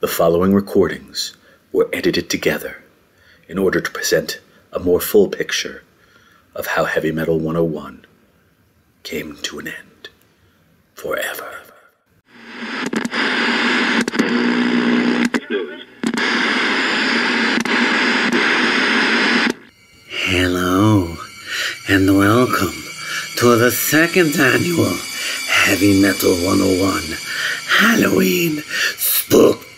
The following recordings were edited together in order to present a more full picture of how Heavy Metal 101 came to an end forever. Hello, and welcome to the second annual Heavy Metal 101 Halloween Spooktacular.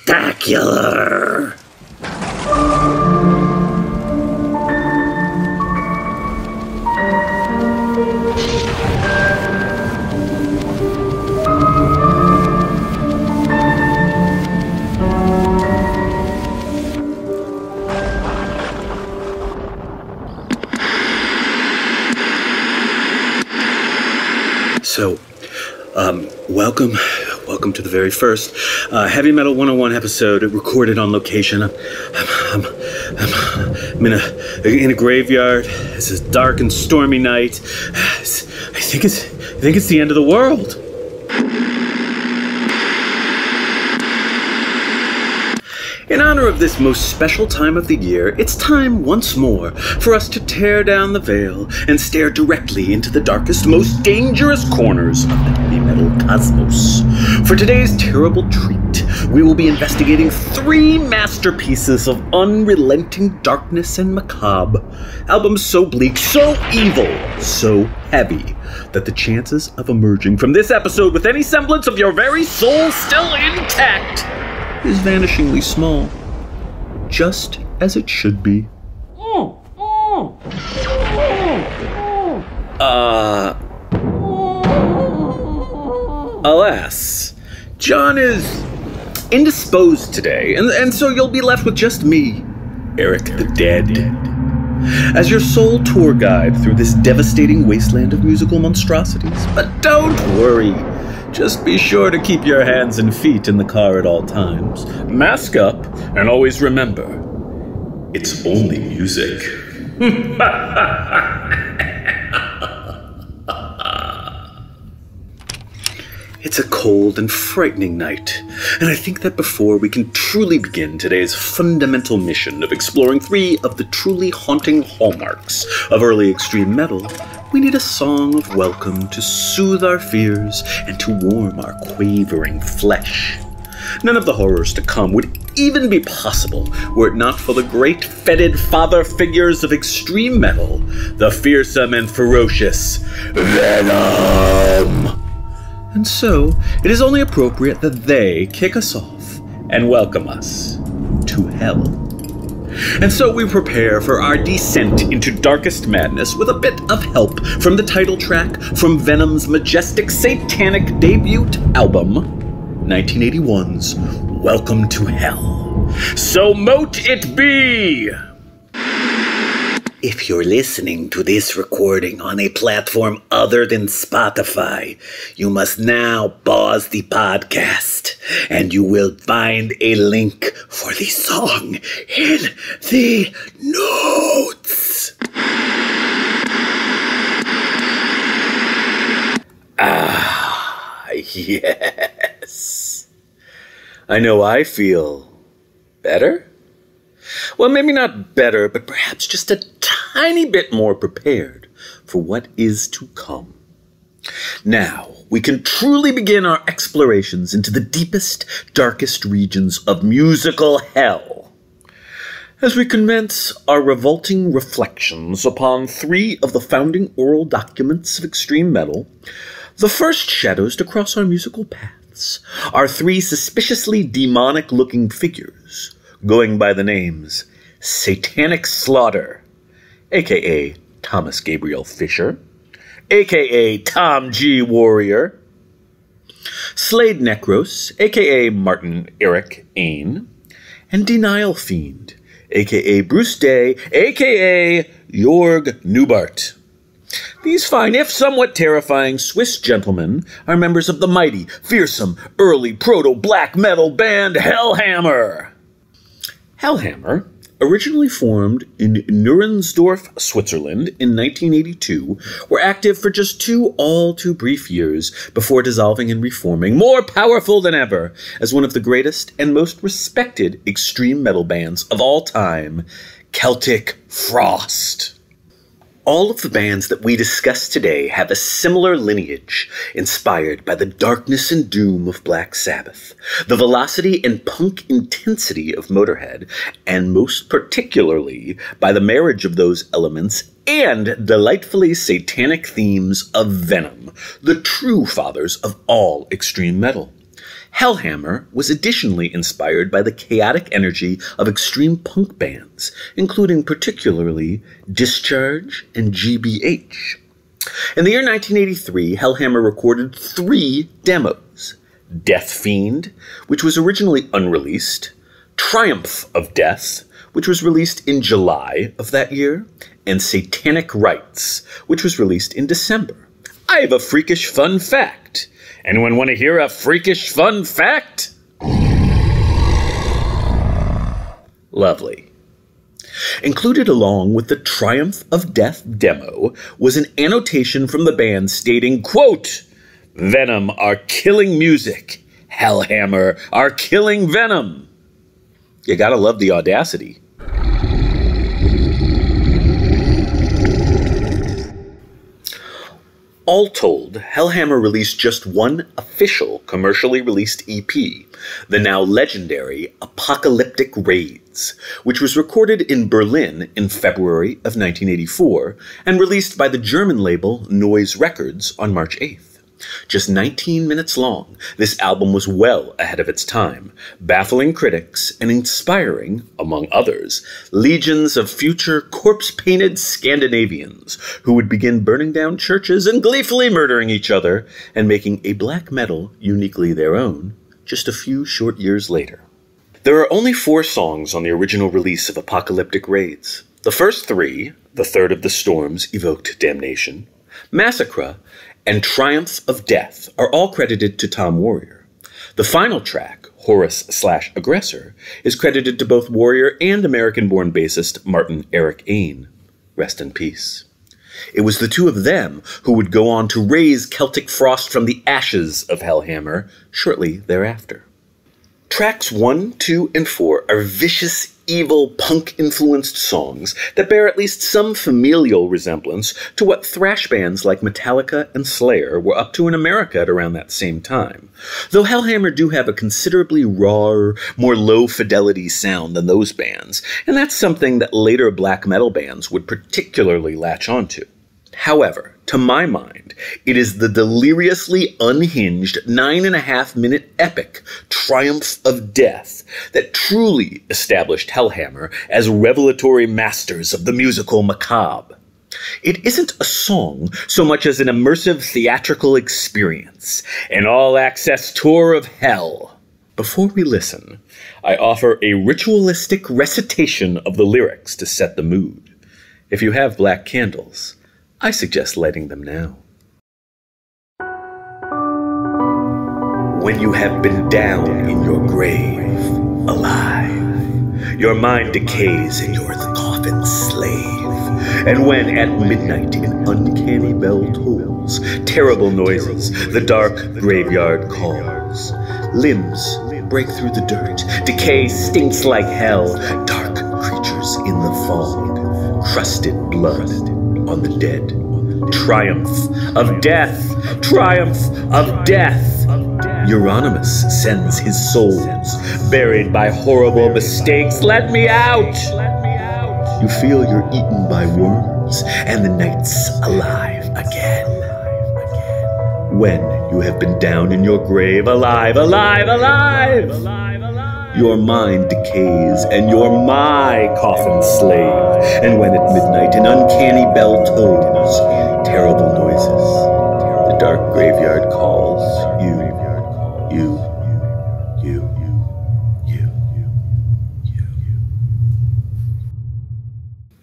So, welcome to the very first Heavy Metal 101 episode recorded on location. I'm in a graveyard. It's a dark and stormy night. I think it's the end of the world. In honor of this most special time of the year, it's time once more for us to tear down the veil and stare directly into the darkest, most dangerous corners of the heavy metal cosmos. For today's terrible treat, we will be investigating 3 masterpieces of unrelenting darkness and macabre. Albums so bleak, so evil, so heavy, that the chances of emerging from this episode with any semblance of your very soul still intact is vanishingly small, just as it should be. Alas, John is indisposed today, and so you'll be left with just me, Eric the Dead, as your sole tour guide through this devastating wasteland of musical monstrosities. But don't worry. Just be sure to keep your hands and feet in the car at all times. Mask up, and always remember, it's only music. It's a cold and frightening night, and I think that before we can truly begin today's fundamental mission of exploring 3 of the truly haunting hallmarks of early extreme metal, we need a song of welcome to soothe our fears and to warm our quavering flesh. None of the horrors to come would even be possible were it not for the great fetid father figures of extreme metal, the fearsome and ferocious Venom. And so, it is only appropriate that they kick us off and welcome us to hell. And so we prepare for our descent into darkest madness with a bit of help from the title track from Venom's majestic satanic debut album, 1981's Welcome to Hell. So mote it be! If you're listening to this recording on a platform other than Spotify, you must now pause the podcast, and you will find a link for the song in the notes. Ah, yes. I know I feel better. Well, maybe not better, but perhaps just a tiny bit more prepared for what is to come. Now, we can truly begin our explorations into the deepest, darkest regions of musical hell, as we commence our revolting reflections upon 3 of the founding oral documents of extreme metal. The first shadows to cross our musical paths are 3 suspiciously demonic-looking figures, going by the names Satanic Slaughter, a.k.a. Thomas Gabriel Fisher, a.k.a. Tom G. Warrior, Slade Necros, a.k.a. Martin Eric Ain, and Denial Fiend, a.k.a. Bruce Day, a.k.a. Jorg Nubart. These fine, if somewhat terrifying, Swiss gentlemen are members of the mighty, fearsome, early proto-black metal band Hellhammer. Hellhammer originally formed in Nuremberg, Switzerland in 1982, were active for just all too brief years before dissolving and reforming, more powerful than ever, as one of the greatest and most respected extreme metal bands of all time, Celtic Frost. All of the bands that we discuss today have a similar lineage, inspired by the darkness and doom of Black Sabbath, the velocity and punk intensity of Motorhead, and most particularly by the marriage of those elements and delightfully satanic themes of Venom, the true fathers of all extreme metal. Hellhammer was additionally inspired by the chaotic energy of extreme punk bands, including particularly Discharge and GBH. In the year 1983, Hellhammer recorded 3 demos: Death Fiend, which was originally unreleased, Triumph of Death, which was released in July of that year, and Satanic Rites, which was released in December. I have a freakish fun fact. Anyone want to hear a freakish fun fact? Lovely. Included along with the Triumph of Death demo was an annotation from the band stating, quote, "Venom are killing music. Hellhammer are killing Venom." You gotta love the audacity. All told, Hellhammer released just one official commercially released EP, the now legendary Apocalyptic Raids, which was recorded in Berlin in February of 1984 and released by the German label Noise Records on March 8th. Just 19 minutes long, this album was well ahead of its time, baffling critics and inspiring, among others, legions of future corpse-painted Scandinavians who would begin burning down churches and gleefully murdering each other and making a black metal uniquely their own just a few short years later. There are only 4 songs on the original release of Apocalyptic Raids. The first 3, The Third of the Storms Evoked Damnation, Massacre, and Triumph of Death are all credited to Tom Warrior. The final track, Horus/Aggressor, is credited to both Warrior and American-born bassist Martin Eric Ain. Rest in peace. It was the two of them who would go on to raise Celtic Frost from the ashes of Hellhammer shortly thereafter. Tracks 1, 2, and 4 are vicious, evil, punk-influenced songs that bear at least some familial resemblance to what thrash bands like Metallica and Slayer were up to in America at around that same time. Though Hellhammer do have a considerably rawer, more low-fidelity sound than those bands, and that's something that later black metal bands would particularly latch onto. However, to my mind, it is the deliriously unhinged 9.5-minute epic Triumph of Death that truly established Hellhammer as revelatory masters of the musical macabre. It isn't a song so much as an immersive theatrical experience, an all-access tour of hell. Before we listen, I offer a ritualistic recitation of the lyrics to set the mood. If you have black candles, I suggest lighting them now. When you have been down in your grave, alive, your mind decays and you're the coffin's slave. And when at midnight an uncanny bell tolls, terrible noises, the dark graveyard calls. Limbs break through the dirt, decay stinks like hell, dark creatures in the fog, crusted blood on the dead. Triumph of death! Triumph of death! Euronymous sends his souls, buried by horrible mistakes. Let me out! You feel you're eaten by worms, and the night's alive again. When you have been down in your grave, alive, alive, alive! Your mind decays, and you're my coffin slave. And when at midnight an uncanny bell tolls, terrible noises, the dark graveyard calls, you.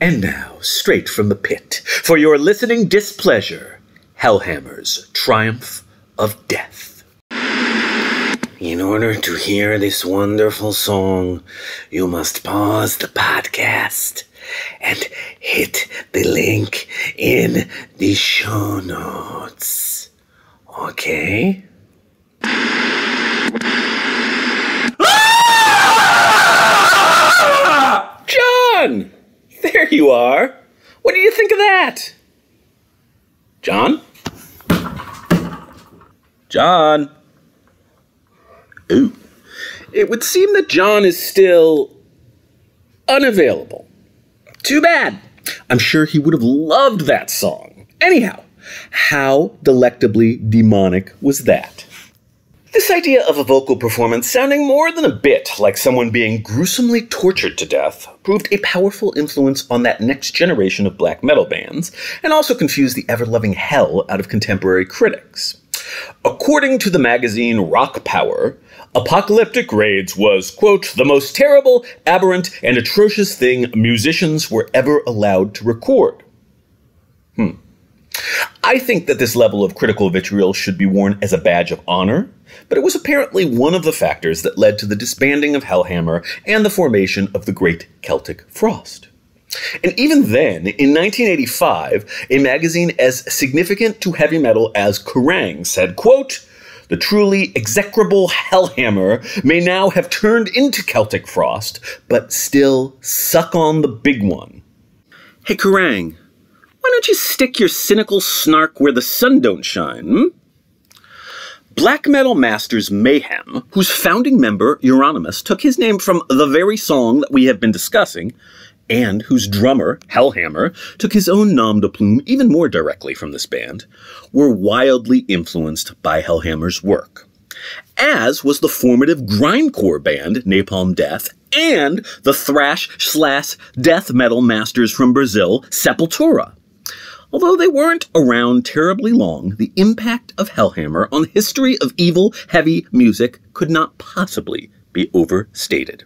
And now, straight from the pit, for your listening displeasure, Hellhammer's Triumph of Death. In order to hear this wonderful song, you must pause the podcast and hit the link in the show notes. Okay? John! There you are. What do you think of that? John? John? Ooh. It would seem that John is still unavailable. Too bad. I'm sure he would have loved that song. Anyhow, how delectably demonic was that? This idea of a vocal performance sounding more than a bit like someone being gruesomely tortured to death proved a powerful influence on that next generation of black metal bands, and also confused the ever-loving hell out of contemporary critics. According to the magazine Rock Power, Apocalyptic Raids was, quote, the most terrible, aberrant, and atrocious thing musicians were ever allowed to record. I think that this level of critical vitriol should be worn as a badge of honor, but it was apparently one of the factors that led to the disbanding of Hellhammer and the formation of the Great Celtic Frost. And even then, in 1985, a magazine as significant to heavy metal as Kerrang! Said, quote, the truly execrable Hellhammer may now have turned into Celtic Frost, but still suck on the big one. Hey, Kerrang! Why don't you stick your cynical snark where the sun don't shine, Black metal masters Mayhem, whose founding member, Euronymous, took his name from the very song that we have been discussing, and whose drummer, Hellhammer, took his own nom de plume even more directly from this band, were wildly influenced by Hellhammer's work. As was the formative grindcore band Napalm Death and the thrash/death metal masters from Brazil, Sepultura. Although they weren't around terribly long, the impact of Hellhammer on the history of evil, heavy music could not possibly be overstated.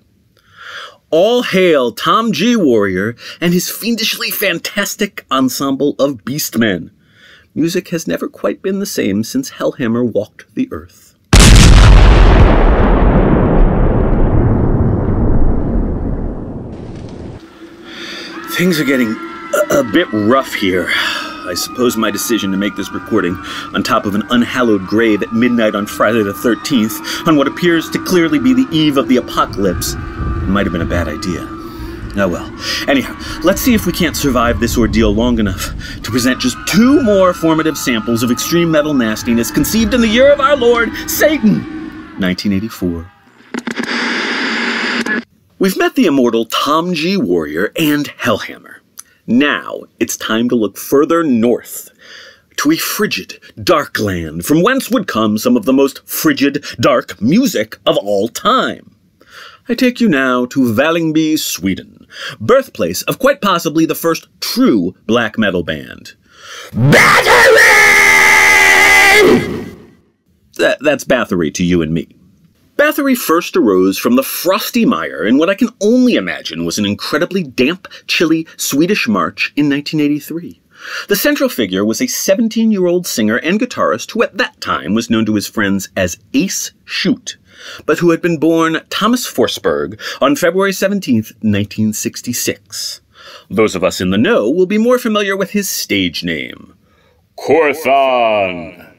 All hail Tom G. Warrior and his fiendishly fantastic ensemble of beastmen. Music has never quite been the same since Hellhammer walked the earth. Things are getting a bit rough here. I suppose my decision to make this recording on top of an unhallowed grave at midnight on Friday the 13th, on what appears to clearly be the eve of the apocalypse, might have been a bad idea. Oh well. Anyhow, let's see if we can't survive this ordeal long enough to present just 2 more formative samples of extreme metal nastiness conceived in the year of our Lord, Satan, 1984. We've met the immortal Tom G. Warrior and Hellhammer. Now, it's time to look further north, to a frigid, dark land, from whence would come some of the most frigid, dark music of all time. I take you now to Vällingby, Sweden, birthplace of quite possibly the first true black metal band. Bathory! That's Bathory to you and me. Bathory first arose from the frosty mire in what I can only imagine was an incredibly damp, chilly Swedish march in 1983. The central figure was a 17-year-old singer and guitarist who at that time was known to his friends as Ace Shoot, but who had been born Thomas Forsberg on February 17, 1966. Those of us in the know will be more familiar with his stage name, Quorthon.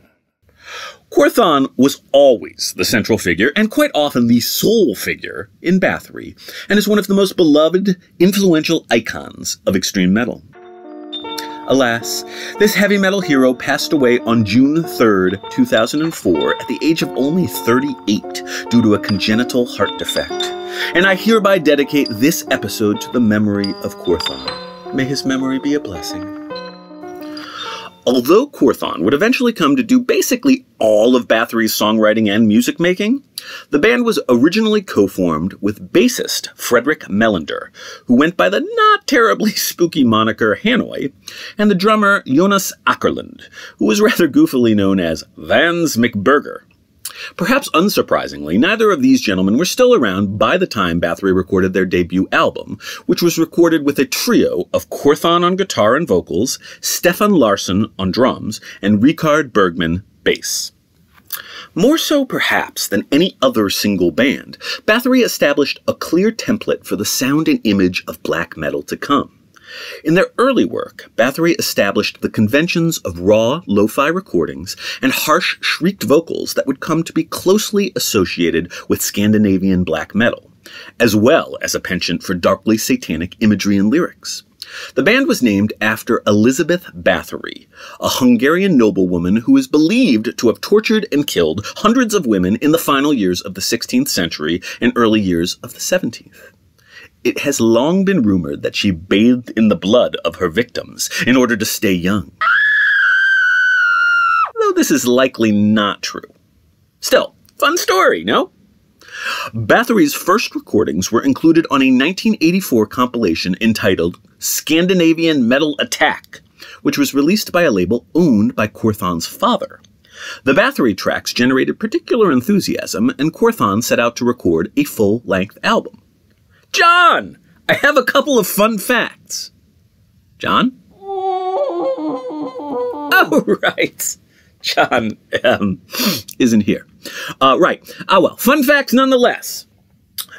Quorthon was always the central figure, and quite often the sole figure, in Bathory, and is one of the most beloved, influential icons of extreme metal. Alas, this heavy metal hero passed away on June 3, 2004, at the age of only 38 due to a congenital heart defect. And I hereby dedicate this episode to the memory of Quorthon. May his memory be a blessing. Although Quorthon would eventually come to do basically all of Bathory's songwriting and music making, the band was originally co-formed with bassist Fredrik Melander, who went by the not terribly spooky moniker Hanoi, and the drummer Jonas Ackerlund, who was rather goofily known as Vans McBurger. Perhaps unsurprisingly, neither of these gentlemen were still around by the time Bathory recorded their debut album, which was recorded with a trio of Quorthon on guitar and vocals, Stefan Larsson on drums, and Rikard Bergman bass. More so, perhaps, than any other single band, Bathory established a clear template for the sound and image of black metal to come. In their early work, Bathory established the conventions of raw, lo-fi recordings and harsh, shrieked vocals that would come to be closely associated with Scandinavian black metal, as well as a penchant for darkly satanic imagery and lyrics. The band was named after Elizabeth Bathory, a Hungarian noblewoman who is believed to have tortured and killed hundreds of women in the final years of the 16th century and early years of the 17th. It has long been rumored that she bathed in the blood of her victims in order to stay young. Though this is likely not true. Still, fun story, no? Bathory's first recordings were included on a 1984 compilation entitled Scandinavian Metal Attack, which was released by a label owned by Quorthon's father. The Bathory tracks generated particular enthusiasm, and Quorthon set out to record a full-length album. John, I have a couple of fun facts. John? Oh, right. John isn't here. Right. Well, fun facts nonetheless.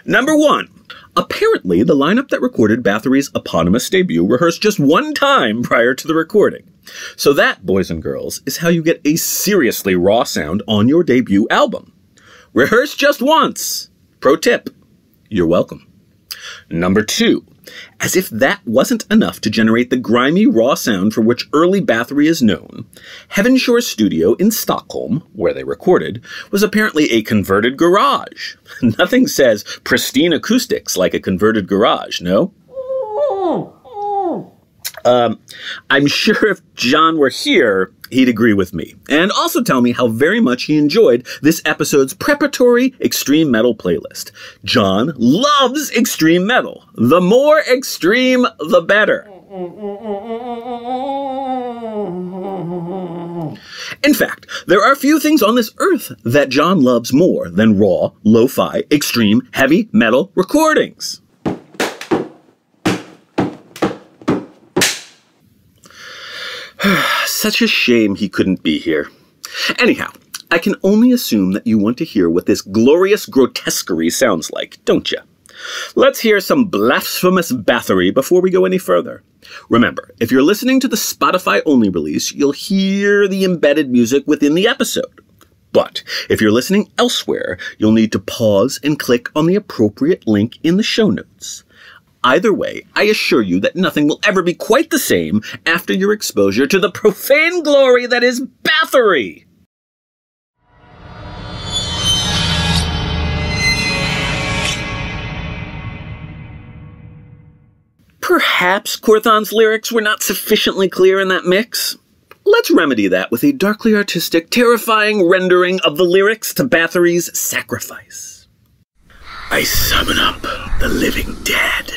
Number 1. Apparently, the lineup that recorded Bathory's eponymous debut rehearsed just one time prior to the recording. So that, boys and girls, is how you get a seriously raw sound on your debut album. Rehearse just once. Pro tip. You're welcome. Number 2. As if that wasn't enough to generate the grimy, raw sound for which early Bathory is known, Heaven Shore Studio in Stockholm, where they recorded, was apparently a converted garage. Nothing says pristine acoustics like a converted garage, no? I'm sure if John were here, he'd agree with me, and also tell me how very much he enjoyed this episode's preparatory extreme metal playlist. John loves extreme metal. The more extreme, the better. In fact, there are few things on this earth that John loves more than raw, lo-fi, extreme, heavy metal recordings. Such a shame he couldn't be here. Anyhow, I can only assume that you want to hear what this glorious grotesquerie sounds like, don't you? Let's hear some blasphemous Bathory before we go any further. Remember, if you're listening to the Spotify-only release, you'll hear the embedded music within the episode. But if you're listening elsewhere, you'll need to pause and click on the appropriate link in the show notes. Either way, I assure you that nothing will ever be quite the same after your exposure to the profane glory that is Bathory. Perhaps Quorthon's lyrics were not sufficiently clear in that mix. Let's remedy that with a darkly artistic, terrifying rendering of the lyrics to Bathory's Sacrifice. I summon up the living dead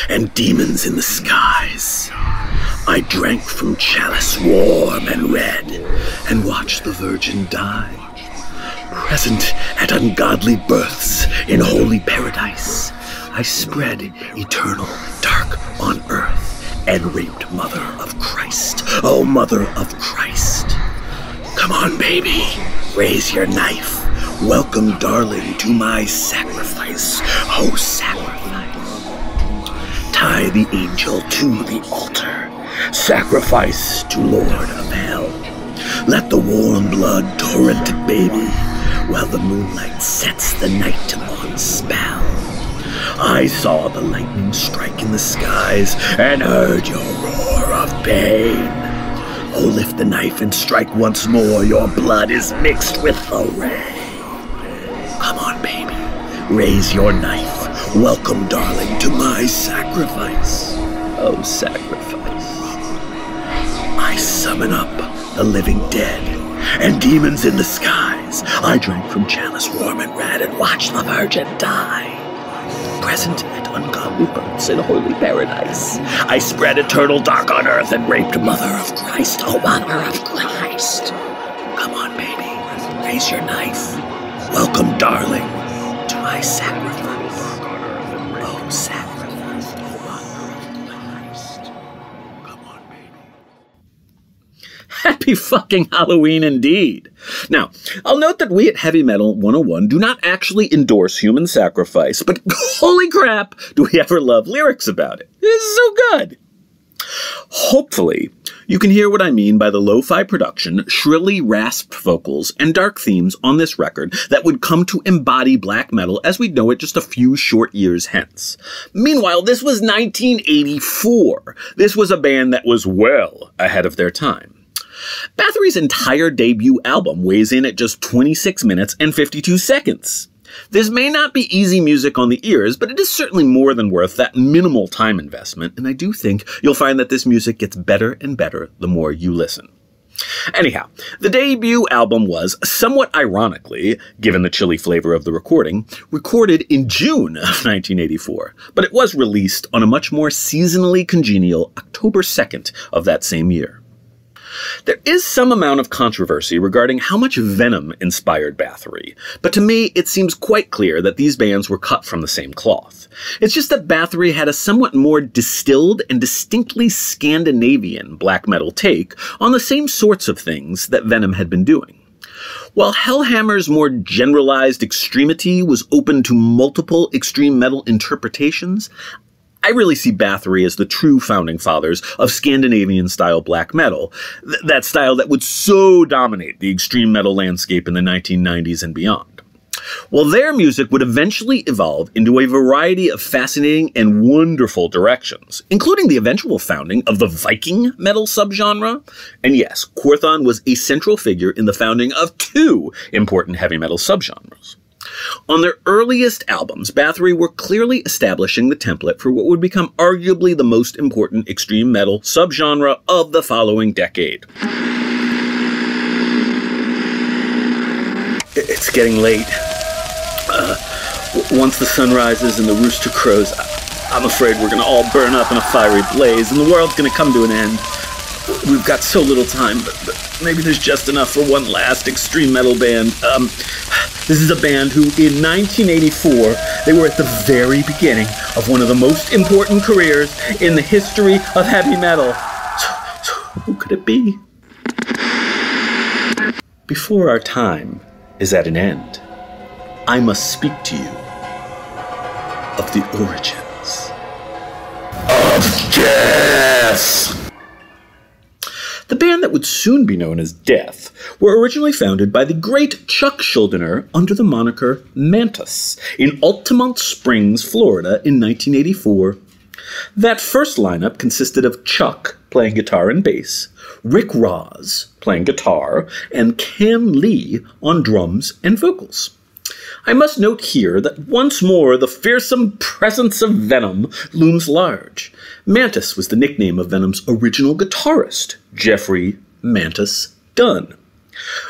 and demons in the skies. I drank from chalice warm and red and watched the Virgin die. Present at ungodly births in holy paradise, I spread eternal dark on earth and raped Mother of Christ. Oh, Mother of Christ. Come on, baby, raise your knife. Welcome, darling, to my sacrifice. Oh, sacrifice. Tie the angel to the altar. Sacrifice to Lord of Hell. Let the warm blood torrent, baby, while the moonlight sets the night on spell. I saw the lightning strike in the skies and heard your roar of pain. Oh, lift the knife and strike once more. Your blood is mixed with the rain. Come on, baby, raise your knife. Welcome, darling, to my sacrifice. Oh, sacrifice. I summon up the living dead and demons in the skies. I drank from chalice warm and red and watched the Virgin die. Present at ungodly births in holy paradise, I spread eternal dark on earth and raped Mother of Christ. Oh, Mother of Christ. Come on, baby, raise your knife. Welcome, darling, to my sacrifice. Oh, sacrifice. Oh, Mother of Christ. Come on, baby. Happy fucking Halloween indeed. Now, I'll note that we at Heavy Metal 101 do not actually endorse human sacrifice, but holy crap, do we ever love lyrics about it. This is so good. Hopefully, you can hear what I mean by the lo-fi production, shrilly rasped vocals, and dark themes on this record that would come to embody black metal as we know it just a few short years hence. Meanwhile, this was 1984. This was a band that was well ahead of their time. Bathory's entire debut album weighs in at just 26 minutes and 52 seconds. This may not be easy music on the ears, but it is certainly more than worth that minimal time investment, and I do think you'll find that this music gets better and better the more you listen. Anyhow, the debut album was, somewhat ironically, given the chilly flavor of the recording, recorded in June of 1984, but it was released on a much more seasonally congenial October 2nd of that same year. There is some amount of controversy regarding how much Venom inspired Bathory, but to me it seems quite clear that these bands were cut from the same cloth. It's just that Bathory had a somewhat more distilled and distinctly Scandinavian black metal take on the same sorts of things that Venom had been doing. While Hellhammer's more generalized extremity was open to multiple extreme metal interpretations, I really see Bathory as the true founding fathers of Scandinavian-style black metal, that style that would so dominate the extreme metal landscape in the 1990s and beyond. While their music would eventually evolve into a variety of fascinating and wonderful directions, including the eventual founding of the Viking metal subgenre. And yes, Quorthon was a central figure in the founding of two important heavy metal subgenres. On their earliest albums, Bathory were clearly establishing the template for what would become arguably the most important extreme metal subgenre of the following decade. It's getting late. Once the sun rises and the rooster crows, I'm afraid we're going to all burn up in a fiery blaze and the world's going to come to an end. We've got so little time, but maybe there's just enough for one last extreme metal band. This is a band who, in 1984, they were at the very beginning of one of the most important careers in the history of heavy metal. So who could it be? Before our time is at an end, I must speak to you of the origins of Death. The band that would soon be known as Death were originally founded by the great Chuck Schuldiner under the moniker Mantis in Altamont Springs, Florida in 1984. That first lineup consisted of Chuck playing guitar and bass, Rick Ross playing guitar, and Cam Lee on drums and vocals. I must note here that once more the fearsome presence of Venom looms large. Mantis was the nickname of Venom's original guitarist, Jeffrey Mantis Dunn.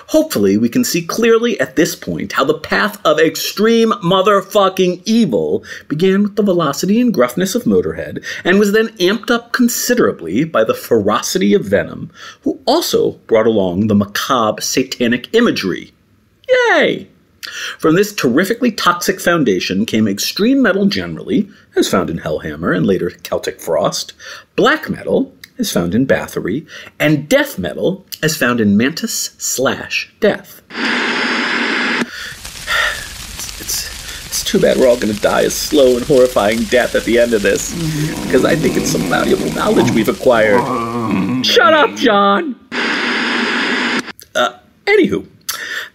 Hopefully we can see clearly at this point how the path of extreme motherfucking evil began with the velocity and gruffness of Motorhead and was then amped up considerably by the ferocity of Venom, who also brought along the macabre satanic imagery. Yay! From this terrifically toxic foundation came extreme metal generally, as found in Hellhammer and later Celtic Frost, black metal, as found in Bathory, and death metal, as found in Mantis/Death. It's too bad we're all going to die a slow and horrifying death at the end of this, because I think it's some valuable knowledge we've acquired. Shut up, John! Anywho.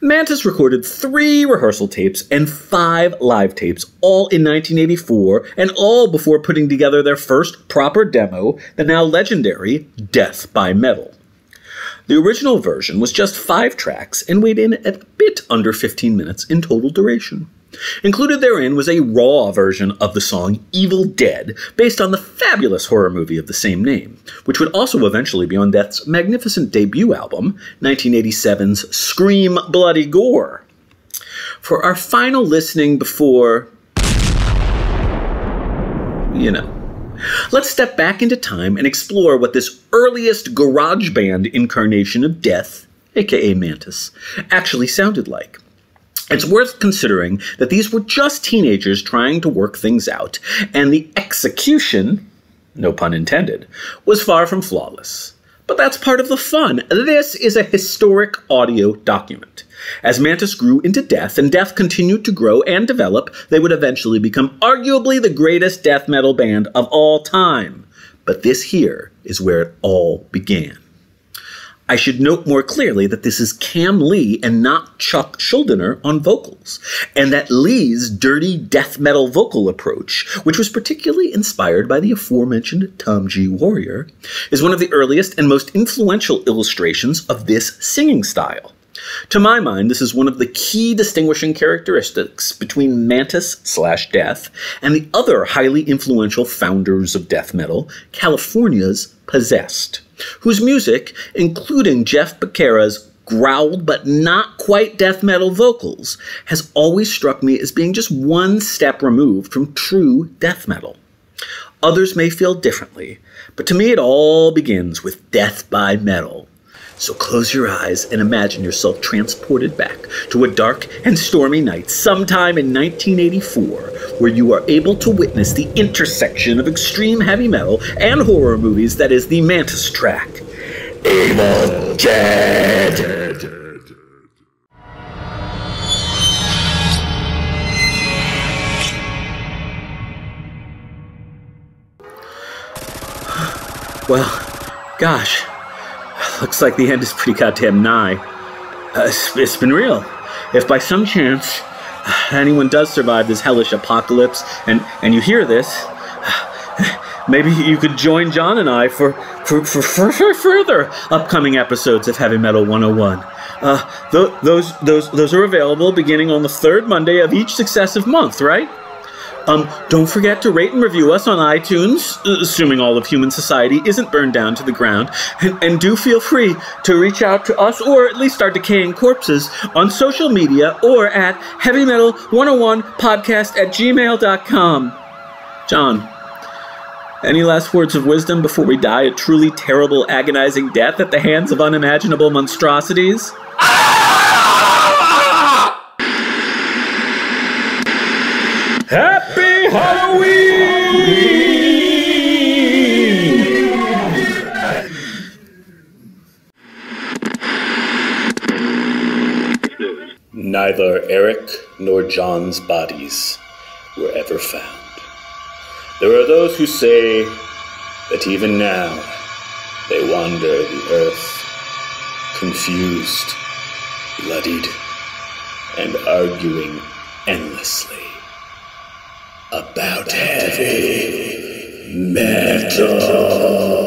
Mantis recorded 3 rehearsal tapes and 5 live tapes, all in 1984, and all before putting together their first proper demo, the now legendary Death by Metal. The original version was just 5 tracks and weighed in at a bit under 15 minutes in total duration. Included therein was a raw version of the song Evil Dead, based on the fabulous horror movie of the same name, which would also eventually be on Death's magnificent debut album, 1987's Scream Bloody Gore. For our final listening before, let's step back into time and explore what this earliest garage band incarnation of Death, aka Mantis, actually sounded like. It's worth considering that these were just teenagers trying to work things out, and the execution, no pun intended, was far from flawless. But that's part of the fun. This is a historic audio document. As Mantis grew into Death, and Death continued to grow and develop, they would eventually become arguably the greatest death metal band of all time. But this here is where it all began. I should note more clearly that this is Cam Lee and not Chuck Schuldiner on vocals, and that Lee's dirty death metal vocal approach, which was particularly inspired by the aforementioned Tom G. Warrior, is one of the earliest and most influential illustrations of this singing style. To my mind, this is one of the key distinguishing characteristics between Mantis/Death and the other highly influential founders of death metal, California's Possessed, whose music, including Jeff Becerra's growled but not quite death metal vocals, has always struck me as being just one step removed from true death metal. Others may feel differently, but to me it all begins with Death by Metal. So close your eyes and imagine yourself transported back to a dark and stormy night sometime in 1984, where you are able to witness the intersection of extreme heavy metal and horror movies that is the Mantis track, Evil Dead. Well, gosh. Looks like the end is pretty goddamn nigh. It's been real. If by some chance anyone does survive this hellish apocalypse and you hear this, maybe you could join John and I for further upcoming episodes of Heavy Metal 101. Those are available beginning on the third Monday of each successive month, right? Don't forget to rate and review us on iTunes, assuming all of human society isn't burned down to the ground. And do feel free to reach out to us, or at least our decaying corpses, on social media or at heavymetal101podcast@gmail.com. John, any last words of wisdom before we die a truly terrible, agonizing death at the hands of unimaginable monstrosities? Happy Halloween! Neither Eric nor John's bodies were ever found. There are those who say that even now they wander the earth, confused, bloodied, and arguing endlessly about heavy metal.